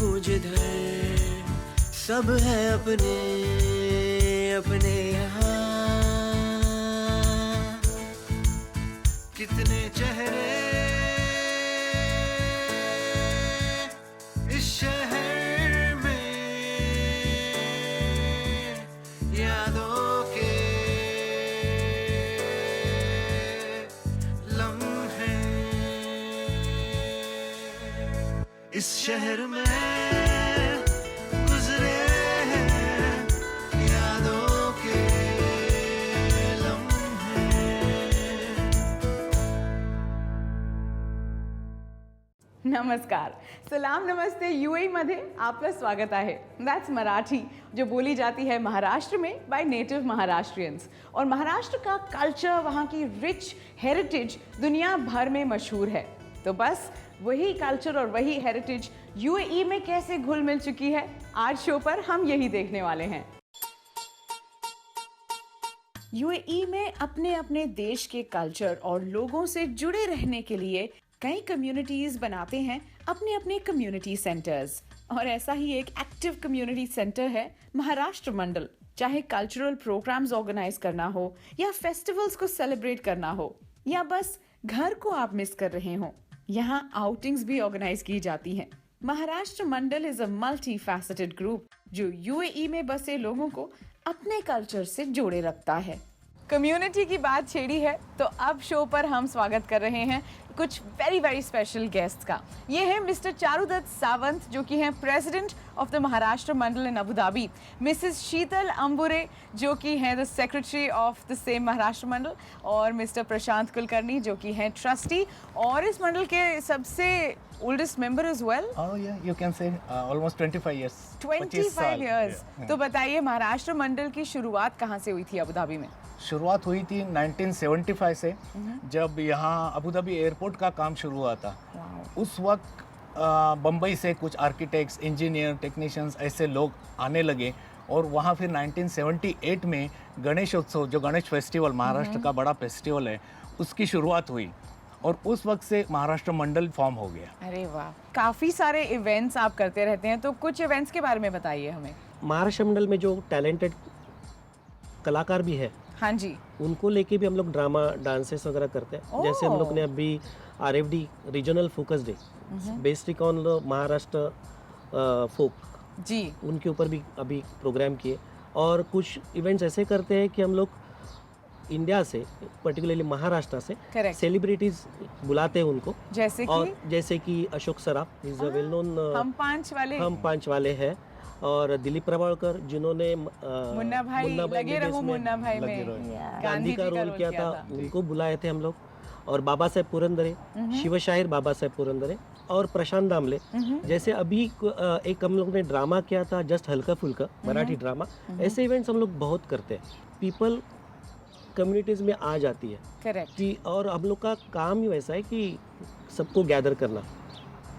हूँ जिधर सब है अपने अपने यहाँ। कितने चेहरे इस शहर में, यादों के लम्हे इस शहर में गुजरे हैं, यादों के लम्हे। नमस्कार, सलाम नमस्ते यूएई मध्ये आपलं स्वागत आहे। दॅट्स मराठी जो बोली जाती है महाराष्ट्र में बाय नेटिव महाराष्ट्रियंस। और महाराष्ट्र का कल्चर, वहाँ की रिच हेरिटेज दुनिया भर में मशहूर है। तो बस वही कल्चर और वही हेरिटेज यूएई में कैसे घुल मिल चुकी है, आज शो पर हम यही देखने वाले हैं। यूएई में अपने अपने देश के कल्चर और लोगों से जुड़े रहने के लिए कई कम्युनिटीज बनाते हैं अपने अपने कम्युनिटी सेंटर्स। और ऐसा ही एक एक्टिव कम्युनिटी सेंटर है महाराष्ट्र मंडल। चाहे कल्चरल प्रोग्राम्स ऑर्गेनाइज करना हो या फेस्टिवल्स को सेलिब्रेट करना हो या बस घर को आप मिस कर रहे हो, यहाँ आउटिंग्स भी ऑर्गेनाइज की जाती हैं। Maharashtra Mandal is a multifaceted group जो यूएई में बसे लोगों को अपने कल्चर से जोड़े रखता है। कम्युनिटी की बात छेड़ी है तो अब शो पर हम स्वागत कर रहे हैं कुछ वेरी स्पेशल गेस्ट का। ये है मिस्टर चारुदत्त सावंत जो कि हैं president of the Maharashtra Mandal in Abu Dhabi, mrs Sheetal Ambure जो कि हैं the secretary of the same Maharashtra Mandal, और मिस्टर प्रशांत कुलकर्णी जो कि हैं ट्रस्टी और इस मंडल के सबसे oldest member as well. Oh yeah, you can say almost 25 years. 25 years। Yeah. तो बताइए महाराष्ट्र मंडल की शुरुआत कहाँ से हुई थी अबू धाबी में? शुरुआत हुई थी 1975 से, जब यहाँ अबू धाबी एयरपोर्ट का काम शुरू हुआ था। उस वक्त बम्बई से कुछ आर्किटेक्ट्स, इंजीनियर, टेक्नीशियंस ऐसे लोग आने लगे और वहाँ फिर 1978 में गणेशोत्सव, जो गणेश फेस्टिवल महाराष्ट्र का बड़ा फेस्टिवल है, उसकी शुरुआत हुई और उस वक्त से महाराष्ट्र मंडल फॉर्म हो गया। अरे वाह, काफी सारे इवेंट्स आप करते रहते हैं, तो कुछ इवेंट्स के बारे में बताइए हमें। महाराष्ट्र मंडल में जो टैलेंटेड कलाकार भी है, हाँ जी, उनको लेके भी हम लोग ड्रामा डांसेस वगैरह करते हैं। जैसे हम लोग ने अभी RFD regional focus day based on Maharashtra folk जी, उनके ऊपर भी अभी प्रोग्राम किए। और कुछ इवेंट्स ऐसे करते हैं कि हम लोग इंडिया से, पर्टिकुलरली महाराष्ट्र से Correct। सेलिब्रिटीज बुलाते हैं उनको, जैसे कि Ashok Saraf is a well known हम पांच वाले हैं, और दिलीप प्रभावळकर जिन्होंने मुन्ना भाई लगे रहो मुन्ना भाई में गांधी का रोल किया था, उनको बुलाए थे हम लोग। और बाबा साहेब पुरंदरे, शिवशाहीर बाबा साहेब पुरंदरे और प्रशांत दामले। जैसे अभी एक हम लोग ने ड्रामा किया था, जस्ट हल्का फुल्का मराठी ड्रामा। ऐसे इवेंट्स हम लोग बहुत करते हैं। पीपल कम्युनिटीज में आ जाती है। करेक्ट। कि और हम लोग का काम ही वैसा है कि सबको गैदर करना,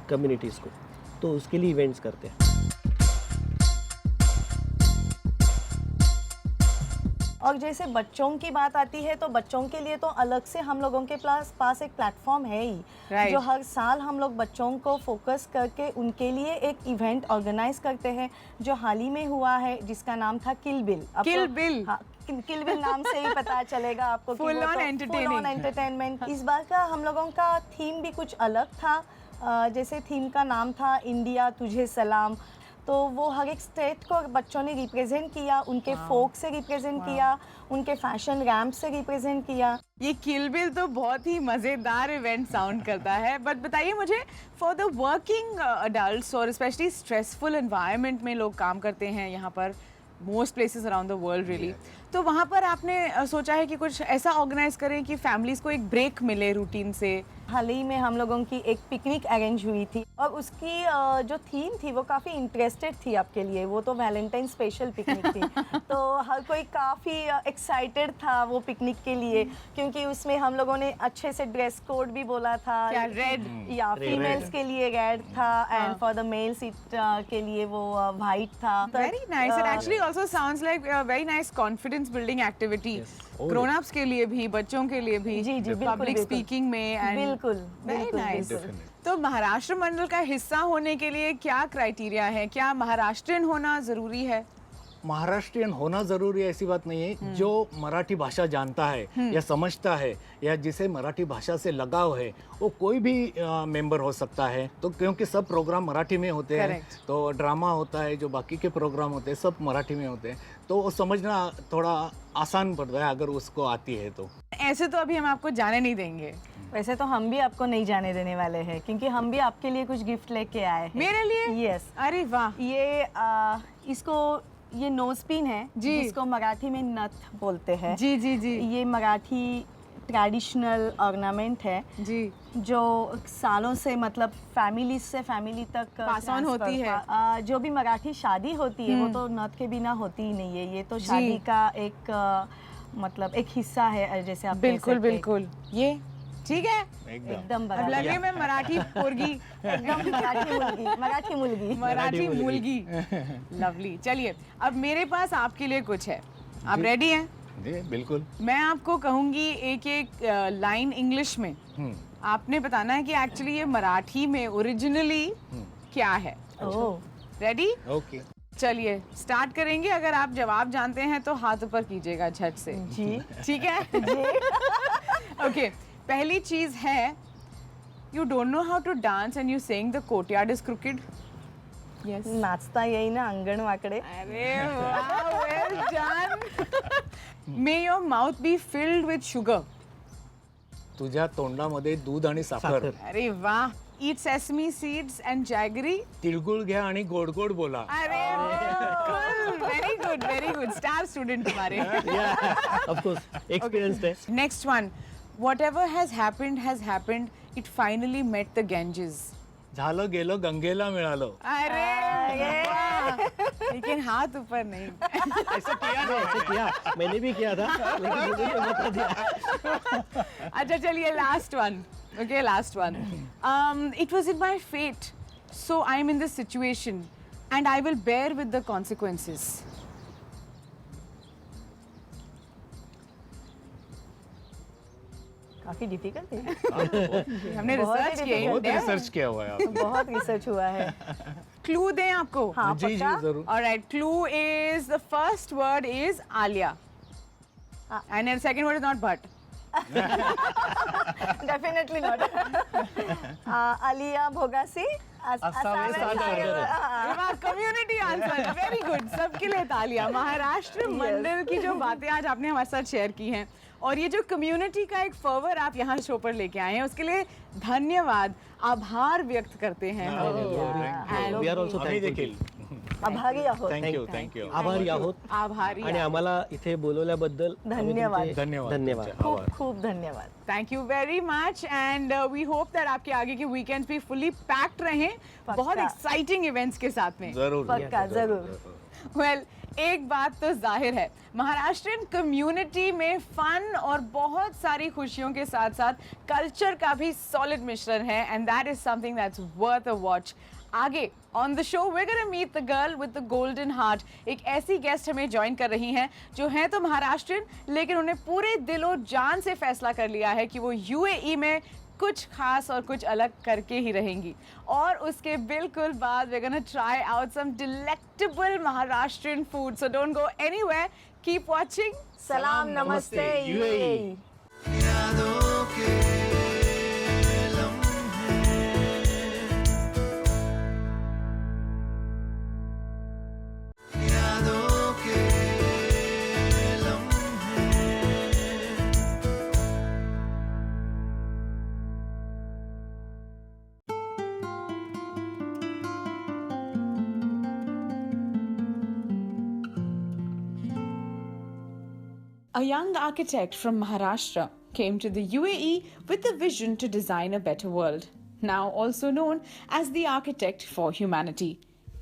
कम्युनिटीज को, तो उसके लिए इवेंट्स करते हैं। और जैसे बच्चों की बात आती है तो बच्चों के लिए तो अलग से हम लोगों के पास एक प्लेटफॉर्म है ही, Right। जो हर साल हम लोग बच्चों को फोकस करके उनके लिए एक इवेंट ऑर्गेनाइज करते हैं, जो हाल ही में हुआ है, जिसका नाम था किल बिल। किल बिल, हाँ, किल बिल नाम से ही पता चलेगा आपको कि Full वो on तो entertaining। full on entertainment। इस बार का हम लोगों का थीम भी कुछ अलग था। जैसे थीम का नाम था इंडिया तुझे सलाम। तो वो हर एक स्टेट को बच्चों ने रिप्रेजेंट किया, उनके फोक से रिप्रेजेंट किया, उनके फैशन रैम्प से रिप्रेजेंट किया। ये किल बिल तो बहुत ही मज़ेदार इवेंट साउंड करता है। बट बताइए मुझे, फॉर द वर्किंग अडल्ट्स और स्पेशली स्ट्रेसफुल एनवायरनमेंट में लोग काम करते हैं यहाँ पर, most places around the world really, तो वहाँ पर आपने सोचा है कि कुछ ऐसा ऑर्गेनाइज करें कि फैमिलीज़ को एक ब्रेक मिले रूटीन से? हाल ही में हम लोगों की एक पिकनिक अरेंज हुई थी और उसकी जो थीम थी वो काफ़ी इंटरेस्टेड थी आपके लिए। वो तो वैलेंटाइन स्पेशल पिकनिक थी। तो हर कोई काफ़ी एक्साइटेड था वो पिकनिक के लिए, क्योंकि उसमें हम लोगों ने अच्छे से ड्रेस कोड भी बोला था। क्या रेड? या फीमेल्स के लिए रेड था एंड फॉर द मेल्स के लिए वो वाइट था। Very nice. And actually also sounds like a very nice confidence building activity. Grown ups के लिए भी, बच्चों के लिए भी, जी, जी, बिल्कुल, public बिल्कुल। speaking में and बिल्कुल, very बिल्कुल, nice. बिल्कुल। तो महाराष्ट्र मंडल का हिस्सा होने के लिए क्या क्राइटेरिया है? क्या महाराष्ट्रियन होना जरूरी है? महाराष्ट्रियन होना जरूरी है ऐसी बात नहीं है। जो मराठी भाषा जानता है या समझता है या जिसे मराठी भाषा से लगाव है वो कोई भी मेंबर हो सकता है। तो क्योंकि सब प्रोग्राम मराठी में होते हैं, Correct. तो ड्रामा होता है, जो बाकी के प्रोग्राम होते हैं सब मराठी में होते हैं, तो वो समझना थोड़ा आसान पड़ता है अगर उसको आती है तो। ऐसे तो अभी हम आपको जाने नहीं देंगे। वैसे तो हम भी आपको नहीं जाने देने वाले हैं क्योंकि हम भी आपके लिए कुछ गिफ्ट लेके आए हैं। मेरे लिए? यस। अरे वाह। ये नोज पिन है जी। जिसको मराठी में नथ बोलते हैं। जी जी जी ये मराठी ट्रेडिशनल ऑर्नामेंट है जी। जो सालों से मतलब फैमिली से फैमिली तक Pass on transfer होती है। जो भी मराठी शादी होती है वो तो नथ के बिना होती ही नहीं है। ये तो शादी का एक मतलब एक हिस्सा है जैसे आप कह बिल्कुल सकते हैं। बिल्कुल। ये ठीक है। एकदम अब बराबर। लगे मैं मराठी पोरगी, एकदम मराठी मुलगी। मराठी मुलगी। लवली। चलिए अब मेरे पास आपके लिए कुछ है। आप रेडी हैं? जी बिल्कुल। मैं आपको कहूंगी एक एक लाइन इंग्लिश में, आपने बताना है कि एक्चुअली ये मराठी में ओरिजिनली क्या है। ओह, रेडी? ओके। चलिए स्टार्ट करेंगे। अगर आप जवाब जानते हैं तो हाथ ऊपर कीजिएगा झट से। जी। ठीक है? ओके, पहली चीज है, you don't know how to dance and you saying the courtyard is crooked. Yes. नाचता येई ना अंगण वाकडे। अरे वाह, well done. May your mouth be filled with sugar. तुझ्या तोंडामध्ये दूध आणि साखर। अरे वाह। Eat sesame seeds and jaggery. तिळगुळ घ्या आणि गोड गोड बोला। अरे बिल्कुल, very good very good. Star student हमारे। ऑफ कोर्स एक्सपीरियंस्ड है। Next one, whatever has happened, it finally met the Ganges. झालं गेलं गंगेला मिळालं। अरे वाह! लेकिन हाथ ऊपर नहीं। ऐसा किया ना ऐसे किया, मैंने भी किया था लेकिन मुझे तो बता दिया। अच्छा चलिए last one. Okay, last one. It was in my fate, so I am in this situation, and I will bear with the consequences. काफी डिफिकल्ट है। हमने बहुत रिसर्च किया बहुत है। रिसर्च किया हुआ है आपने। बहुत रिसर्च हुआ है। क्लू दें आपको? हाँ जी जी पक्का। जरूर। Alright, clue is the first word is Alia, and the second word is not but. Definitely not. आलिया भोगासी असावे सादर। Community answer, very good. सबके लिए तालियां। महाराष्ट्र मंडल की जो बातें आज आपने हमारे साथ शेयर की हैं और ये जो कम्युनिटी का एक फर्वर आप यहाँ शो पर लेके आए हैं उसके लिए धन्यवाद, आभार व्यक्त करते हैं हम। वी आर ऑल्सो आम्ही थँकफुल। देखील। आभारी आहोत। थँक्यू। आभारी आहोत आभारी आणि आम्हाला इथे बोलवल्याबद्दल आम्ही धन्यवाद. तुमचे धन्यवाद. धन्यवाद. तुमचे खूप आभार. खूप धन्यवाद। Thank you very much and we hope that आपके आगे के वीकेंड्स भी फुली पैक्ड रहें बहुत एक्साइटिंग इवेंट्स के साथ में। जरूर पक्का जरूर। वेल एक बात तो जाहिर है, महाराष्ट्रियन कम्युनिटी में फन और बहुत सारी खुशियों के साथ साथ कल्चर का भी सॉलिड मिश्रण है and that is something that's worth a watch. आगे on the show we gonna meet the girl with the golden heart. एक ऐसी गेस्ट हमें ज्वाइन कर रही हैं जो हैं तो महाराष्ट्रियन लेकिन उन्हें पूरे दिलो जान से फैसला कर लिया है कि वो यूएई में कुछ खास और कुछ अलग करके ही रहेंगी। और उसके बिल्कुल बाद we gonna try out some delectable Maharashtrian food, so don't go anywhere, keep watching. सलाम नमस्ते यूएई। यादों के लम्हे, यादों के लम्हे। A young architect from Maharashtra came to the UAE with a vision to design a better world, now also known as the Architect for Humanity,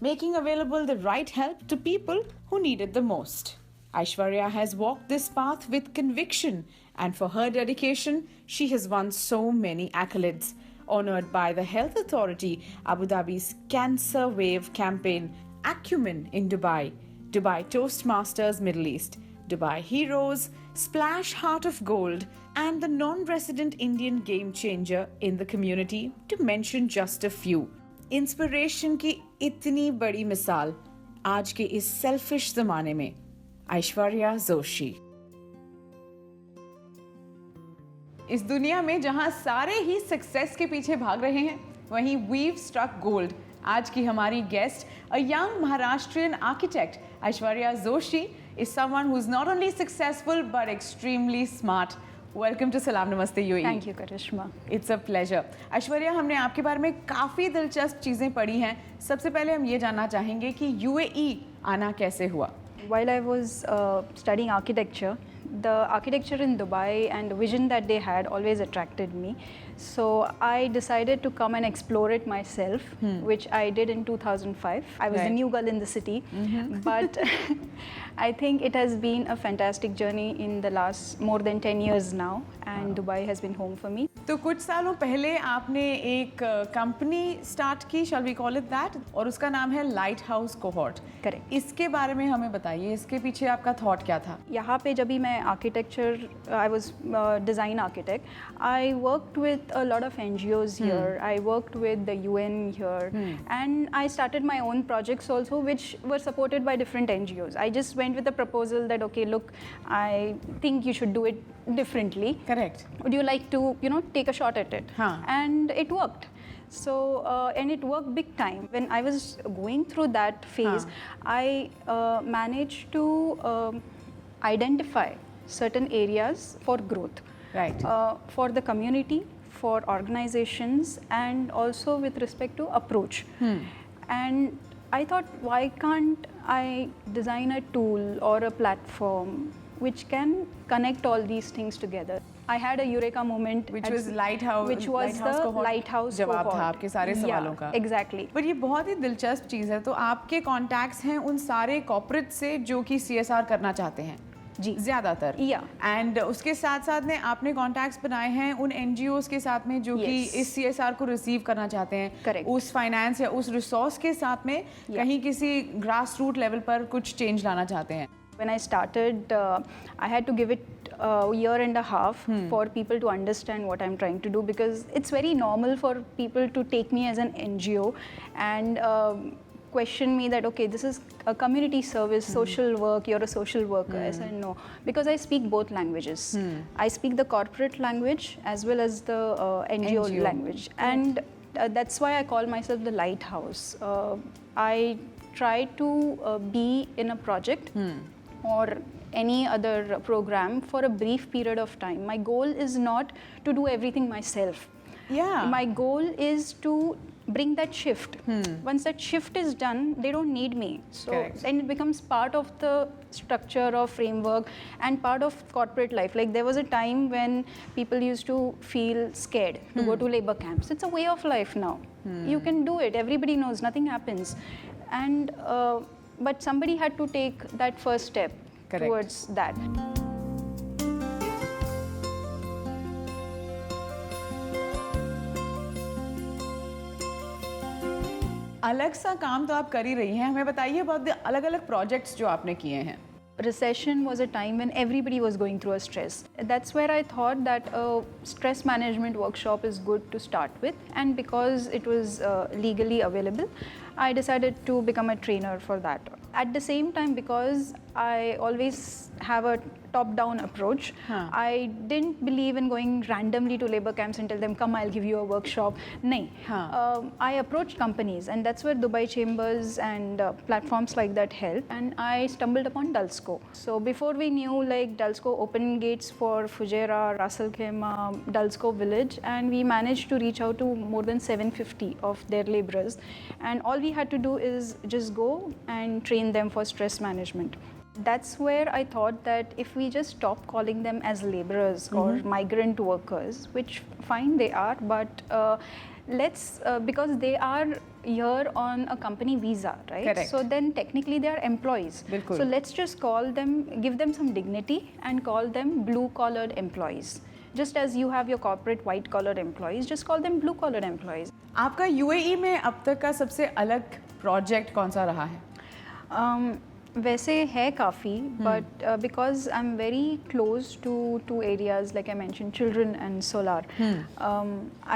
making available the right help to people who need it the most. Aishwarya has walked this path with conviction, and for her dedication, she has won so many accolades. Honored by the Health Authority, Abu Dhabi's Cancer Wave campaign, Acumen in Dubai, Dubai Toastmasters Middle East, Dubai Heroes, Splash Heart of Gold, and the non-resident Indian game changer in the community, to mention just a few. Inspiration की इतनी बड़ी मिसाल आज के इस selfish जमाने में, ऐश्वर्या जोशी। इस दुनिया में जहां सारे ही सक्सेस के पीछे भाग रहे हैं, वहीं वीव स्ट्रक गोल्ड आज की हमारी guest, a young Maharashtrian architect Aishwarya Joshi, is someone who's not only successful but extremely smart. Welcome to Salam Namaste UAE. Thank you, Karishma. It's a pleasure. Aishwarya, हमने आपके बारे में काफ़ी दिलचस्प चीज़ें पढ़ी हैं। सबसे पहले हम ये जानना चाहेंगे कि UAE आना कैसे हुआ? While I was studying architecture, the architecture in Dubai and the vision that they had always attracted me. So I decided to come and explore it myself, which I did in 2005. I was the Right. new girl in the city, but I think it has been a fantastic journey in the last more than 10 years now, and Dubai has been home for me. तो कुछ सालों पहले आपने एक company start की, shall we call it that, और उसका नाम है लाइट हाउस कोहॉर्ट। Correct. इसके बारे में हमें बताइए, इसके पीछे आपका थॉट क्या था? यहाँ पे जब भी मैं architecture, I was design architect, I worked with a lot of NGOs here. I worked with the UN here, and I started my own projects also, which were supported by different NGOs. I just went with a proposal that, okay, look, I think you should do it differently. Correct. Would you like to, take a shot at it? Huh. And it worked. So, and it worked big time. When I was going through that phase, I managed to identify certain areas for growth. Right. For the community, for organizations, and also with respect to approach. And I thought, why can't I design a tool or a platform which can connect all these things together? I had a eureka moment, Which was lighthouse, which was lighthouse the cohort lighthouse जवाब cohort. था आपके सारे सवालों का। Exactly. पर ये बहुत ही दिलचस्प चीज़ है। तो आपके कॉन्टैक्ट्स हैं उन सारे कॉर्पोरेट से जो कि CSR करना चाहते हैं जी, ज़्यादातर। Yeah. एंड उसके साथ साथ में आपने कॉन्टैक्ट्स बनाए हैं उन NGOs के साथ में जो कि Yes. इस CSR को रिसीव करना चाहते हैं। Correct. उस फाइनेंस या उस रिसोर्स के साथ में कहीं किसी ग्रास रूट लेवल पर कुछ चेंज लाना चाहते हैं। When I started, I had to give it a year and a half for people to understand what I'm trying to do, because it's very normal for people to take me as an NGO and question me that, okay, this is a community service, social work, you're a social worker. I said no, because I speak both languages. I speak the corporate language as well as the NGO language, and that's why I call myself the lighthouse. I try to be in a project or any other program for a brief period of time. My goal is not to do everything myself. Yeah. My goal is to bring that shift. Once that shift is done, they don't need me. So Correct. then it becomes part of the structure or framework and part of corporate life. Like there was a time when people used to feel scared to go to labor camps. It's a way of life now. You can do it. Everybody knows nothing happens. And but somebody had to take that first step Correct. towards that. अलग सा काम तो आप कर ही रही हैं, हमें बताइए बहुत अलग अलग प्रोजेक्ट्स जो आपने किए हैं। Recession was a time when everybody was going through a stress. That's where I thought that a stress management workshop is good to start with, and because it was legally available, I decided to become a trainer for that. At the same time, because I always have a top-down approach, I didn't believe in going randomly to labor camps and tell them, come, I'll give you a workshop. No. I approached companies, and that's where Dubai Chambers and platforms like that help. And I stumbled upon Dulsco. So before we knew, like, Dulsco opened gates for Fujairah, Ras Al Khaimah, Dulsco village, and we managed to reach out to more than 750 of their laborers. And all we had to do is just go and train them for stress management. That's where I thought that if we just stop calling them as laborers or migrant workers, which fine they are, but let's because they are here on a company visa, right? Correct. So then technically they are employees. Bilkul. So let's just call them, give them some dignity and call them blue-collared employees. Just as you have your corporate white-collar employees, just call them blue-collar employees. आपका UAE में अब तक का सबसे अलग project कौन सा रहा है? वैसे है काफ़ी, but because I'm very close to two areas, like I mentioned, children and solar.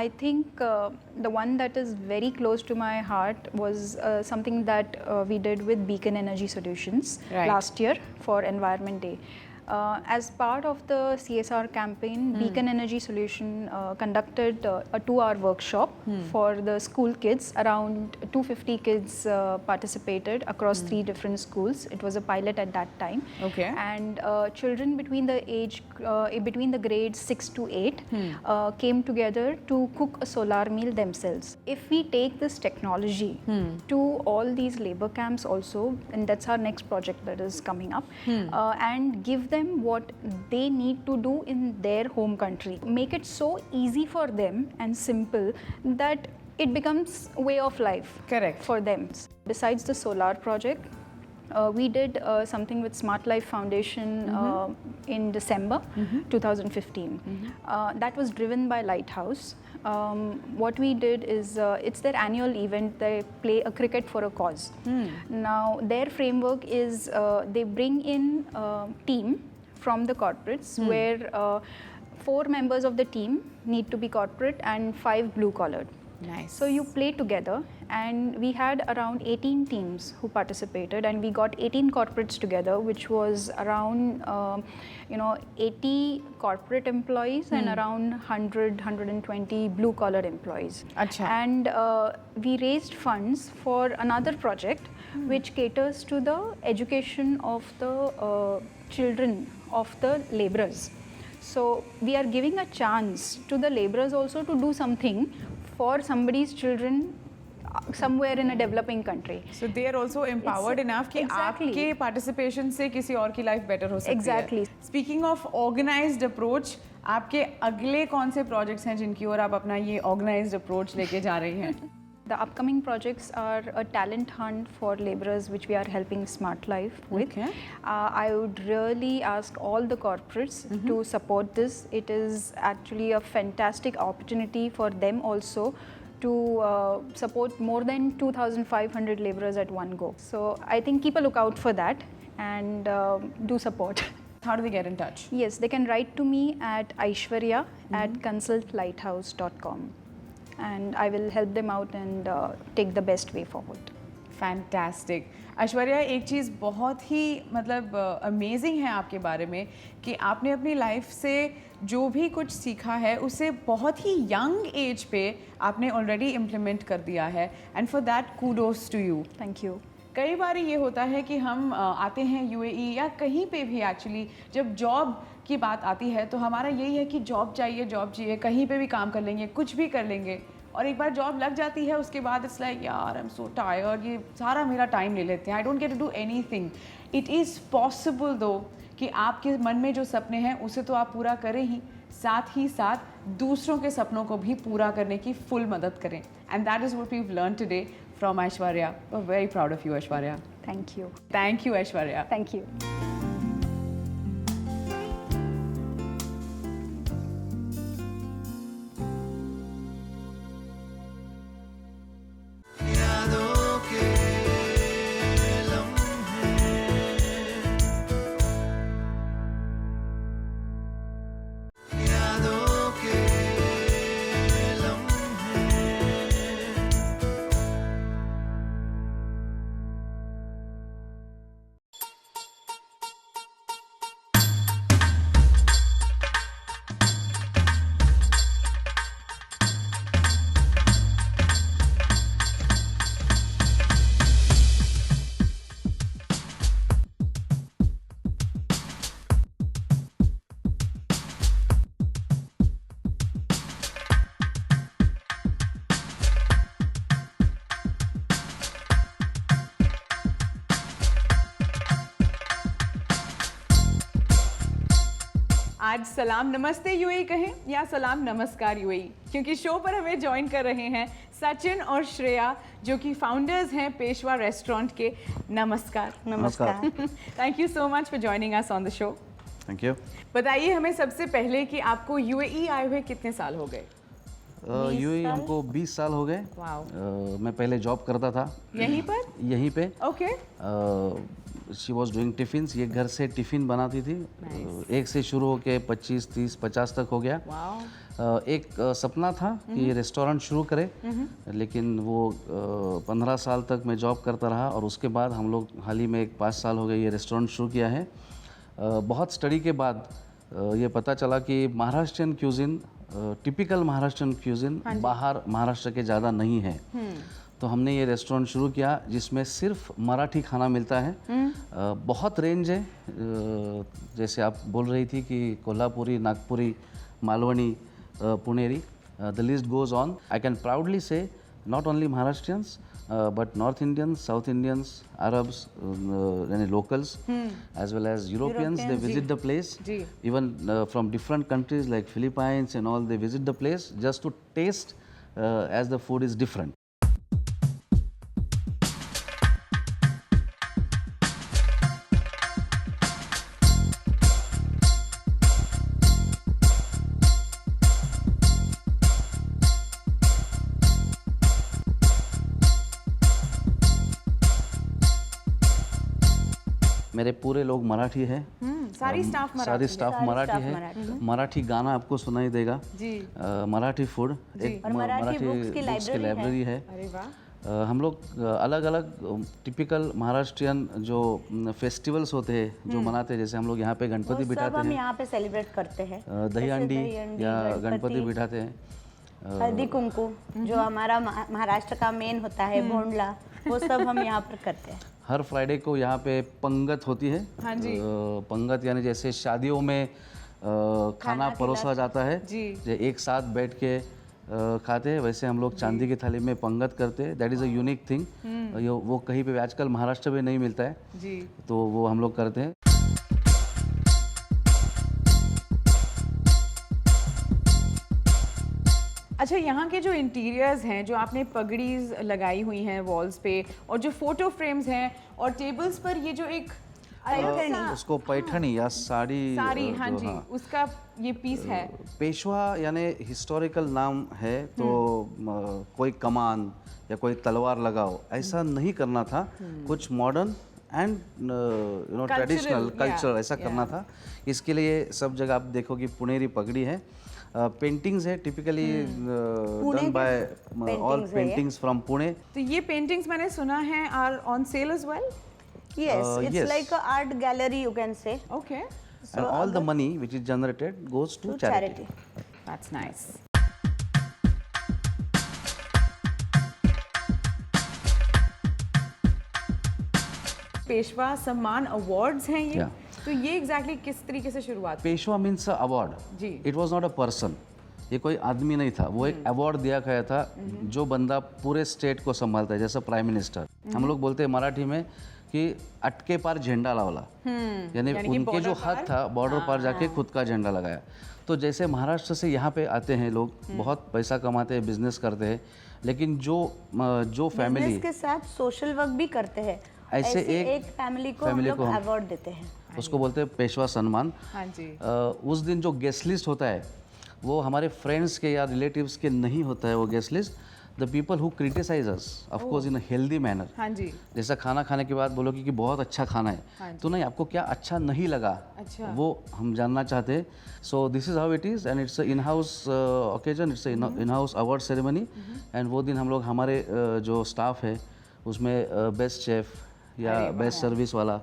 I think the one that is very close to my heart was something that we did with Beacon Energy Solutions Right. last year for Environment Day. As part of the CSR campaign, Beacon Energy Solution conducted a 2-hour workshop for the school kids. Around 250 kids participated across 3 different schools. It was a pilot at that time. Okay. And children between the grades 6 to 8 came together to cook a solar meal themselves. If we take this technology to all these labor camps also, and that's our next project that is coming up, and give them what they need to do in their home country, make it so easy for them and simple that it becomes a way of life. Correct. For them. Besides the solar project, we did something with Smart Life Foundation in December 2015. That was driven by Lighthouse. What we did is, it's their annual event. They play a cricket for a cause. Now, their framework is they bring in a team from the corporates where 4 members of the team need to be corporate and 5 blue collared. Nice. So you play together, and we had around 18 teams who participated, and we got 18 corporates together, which was around 80 corporate employees and around 120 blue collar employees. Acha. And we raised funds for another project which caters to the education of the children of the laborers. So we are giving a chance to the laborers also to do something for somebody's children somewhere in a developing country. So they are also empowered enough कि Exactly. आपके participation से किसी और की life better हो सकती Exactly. है. Speaking of organized approach, आपके अगले कौन से projects हैं जिनकी ओर आप अपना ये organized approach लेके जा रही हैं? The upcoming projects are a talent hunt for laborers, which we are helping Smart Life with. Okay. I would really ask all the corporates to support this. It is actually a fantastic opportunity for them also to support more than 2,500 laborers at one go. So I think keep a lookout for that and do support. How do they get in touch? Yes, they can write to me at Aishwarya at consultlighthouse.com, and I will help them out and take the best way forward. Fantastic. Aishwarya, एक चीज़ बहुत ही मतलब amazing है आपके बारे में कि आपने अपनी लाइफ से जो भी कुछ सीखा है उसे बहुत ही यंग एज पे आपने ऑलरेडी इम्प्लीमेंट कर दिया है, and for that kudos to you. Thank you. कई बार ये होता है कि हम आते हैं यूएई या कहीं पे भी एक्चुअली जब जॉब की बात आती है तो हमारा यही है कि जॉब चाहिए, कहीं पे भी काम कर लेंगे, कुछ भी कर लेंगे, और एक बार जॉब लग जाती है उसके बाद इट्स लाइक यार आई एम सो टायर्ड, ये सारा मेरा टाइम ले लेते हैं, I don't get to do anything. It is possible though कि आपके मन में जो सपने हैं उसे तो आप पूरा करें ही साथ दूसरों के सपनों को भी पूरा करने की फुल मदद करें, and that is what we have learn today from Aishwarya. We're very proud of you, Aishwarya. Thank you. Thank you, Aishwarya. Thank you. यादों के लम्हे यादों के लम्हे आज सलाम नमस्ते यूएई कहें या सलाम नमस्कार यूएई, क्योंकि शो पर हमें ज्वाइन कर रहे हैं सचिन और श्रेया जो कि फाउंडर्स हैं पेशवा रेस्टोरेंट के. नमस्कार. नमस्कार. Thank you so much for joining us on the show. Thank you. बताइए हमें सबसे पहले कि आपको यूएई आए हुए कितने साल हो गए? यूएई हमको 20 साल हो गए. वाओ. मैं पहले जॉब करता था यहीं पर? यहीं पे. Okay. She was doing tiffins, ये घर से टिफ़िन बनाती थी। एक से शुरू होके 25, 30, 50 तक हो गया। एक सपना था कि ये रेस्टोरेंट शुरू करे, लेकिन वो 15 साल तक मैं जॉब करता रहा और उसके बाद हम लोग हाल ही में 5 साल हो गए ये रेस्टोरेंट शुरू किया है। बहुत स्टडी के बाद ये पता चला कि Maharashtrian cuisine, typical Maharashtrian cuisine बाहर महाराष्ट्र के ज़्यादा नहीं है। तो हमने ये रेस्टोरेंट शुरू किया जिसमें सिर्फ मराठी खाना मिलता है। बहुत रेंज है, जैसे आप बोल रही थी कि Kolhapuri, Nagpuri, Malvani, Puneri, the list goes on. I can proudly से not only Maharashtrians but North Indians, South Indians, Arabs, any locals, as well as Europeans, they visit the place. Even from different countries like Philippines and all, they visit the place just to taste as the food is different. मेरे पूरे लोग मराठी हैं। सारी staff Marathi सारी staff Marathi है। मराठी गाना आपको सुनाई देगा जी। मराठी फूड, एक मराठी बुक्स की लाइब्रेरी है। अरे वाह। हम लोग अलग अलग टिपिकल महाराष्ट्रियन जो फेस्टिवल्स होते हैं जो मनाते हैं, जैसे हम लोग यहाँ पे गणपति बिठाते हैं, हम यहाँ पे सेलिब्रेट करते हैं, दही अंडी या गणपति बिठाते हैं, हल्दी कुंकू जो हमारा महाराष्ट्र का मेन होता है, भोंडला, वो सब हम यहाँ पर करते हैं। हर फ्राइडे को यहाँ पे पंगत होती है। हाँ जी। पंगत यानी जैसे शादियों में खाना परोसा जाता है, जो एक साथ बैठ के खाते हैं, वैसे हम लोग चांदी की थाली में पंगत करते हैं। That is a unique thing. वो कहीं पे आजकल महाराष्ट्र में नहीं मिलता है जी, तो वो हम लोग करते हैं। अच्छा, यहाँ के जो इंटीरियर्स हैं, जो आपने पगड़ीज लगाई हुई हैं वॉल्स पे, और जो फोटो फ्रेम्स हैं और टेबल्स पर ये जो एक उसको पैठनी या साड़ी, हाँ जी, उसका ये पीस है। पेशवा यानी हिस्टोरिकल नाम है, तो कोई कमान या कोई तलवार लगाओ ऐसा नहीं करना था। कुछ मॉडर्न एंड ट्रेडिशनल कल्चर ऐसा करना था। इसके लिए सब जगह आप देखोगे पुनेरी पगड़ी है। पेंटिंग्स है typically done by all paintings from Pune. तो ये पेंटिंग्स मैंने सुना है are on sale as well? Yes, it's like an art gallery, you can say. Okay. And all the money which is generated goes to charity. That's nice. Peshwa सम्मान awards हैं ये। तो ये एग्जैक्टली किस तरीके से शुरुआत? पेशवा मीन्स अवार्ड जी। It was not a person, ये कोई आदमी नहीं था, वो एक अवार्ड दिया गया था जो बंदा पूरे स्टेट को संभालता है, जैसे प्राइम मिनिस्टर। हम लोग बोलते हैं मराठी में कि अटके पार झंडा लावला, यानी उनके जो हद था बॉर्डर पार जाके खुद का झंडा लगाया। तो जैसे महाराष्ट्र से यहाँ पे आते हैं लोग, बहुत पैसा कमाते हैं, बिजनेस करते हैं, लेकिन जो फैमिली के साथ सोशल वर्क भी करते हैं, ऐसे एक फैमिली को हम लोग अवार्ड देते हैं, उसको बोलते हैं पेशवा सम्मान। हाँ जी। उस दिन जो गेस्ट लिस्ट होता है वो हमारे फ्रेंड्स के या रिलेटिव्स के नहीं होता है वो guest list. The people who criticise us of course in a healthy manner. हाँ जी। जैसा खाना खाने के बाद बोलोगे कि बहुत अच्छा खाना है, तो नहीं, आपको क्या अच्छा नहीं लगा, अच्छा, वो हम जानना चाहते हैं। So this is how it is and it's in house occasion, it's in house award ceremony. And वो दिन हम लोग हमारे जो स्टाफ है उसमें बेस्ट शेफ या बेस्ट सर्विस वाला,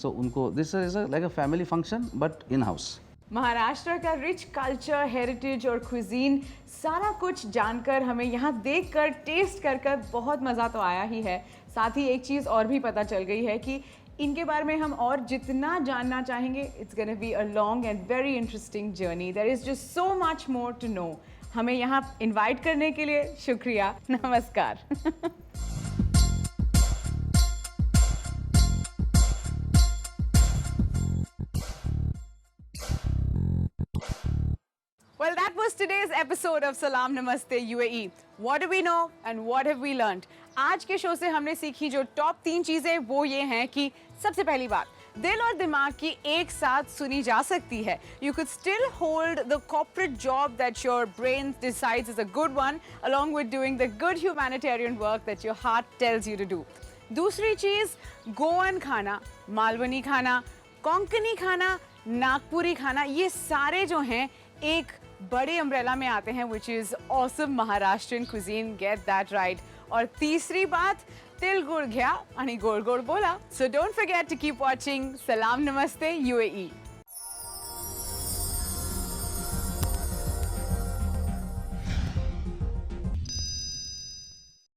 सो उनको this is like a family function but in house. Maharashtra का रिच कल्चर, हेरिटेज और क्विजीन, सारा कुछ जानकर, हमें यहाँ देखकर, टेस्ट कर बहुत मज़ा तो आया ही है। साथ ही एक चीज़ और भी पता चल गई है कि इनके बारे में हम और जितना जानना चाहेंगे, it's gonna be a long and very interesting journey. There is just so much more to know. हमें यहाँ इन्वाइट करने के लिए शुक्रिया, नमस्कार। Well, that was today's episode of Salam Namaste UAE. What do we know and what have we learned? आज के show से हमने सीखी जो टॉप 3 चीजें वो ये हैं कि सबसे पहली बात, दिल और दिमाग की एक साथ सुनी जा सकती है। You could still hold the corporate job that your brain decides is a good one, along with doing the good humanitarian work that your heart tells you to do. दूसरी चीज गोवन खाना, मालवनी खाना, कोंकणी खाना, नागपुरी खाना, ये सारे जो हैं एक बड़े अम्ब्रेला में आते हैं, which is awesome Maharashtrian cuisine, get that right. और तीसरी बात, तिल गुड़ घ्या आणि गोड गोड बोला। So don't forget to keep watching सलाम नमस्ते UAE।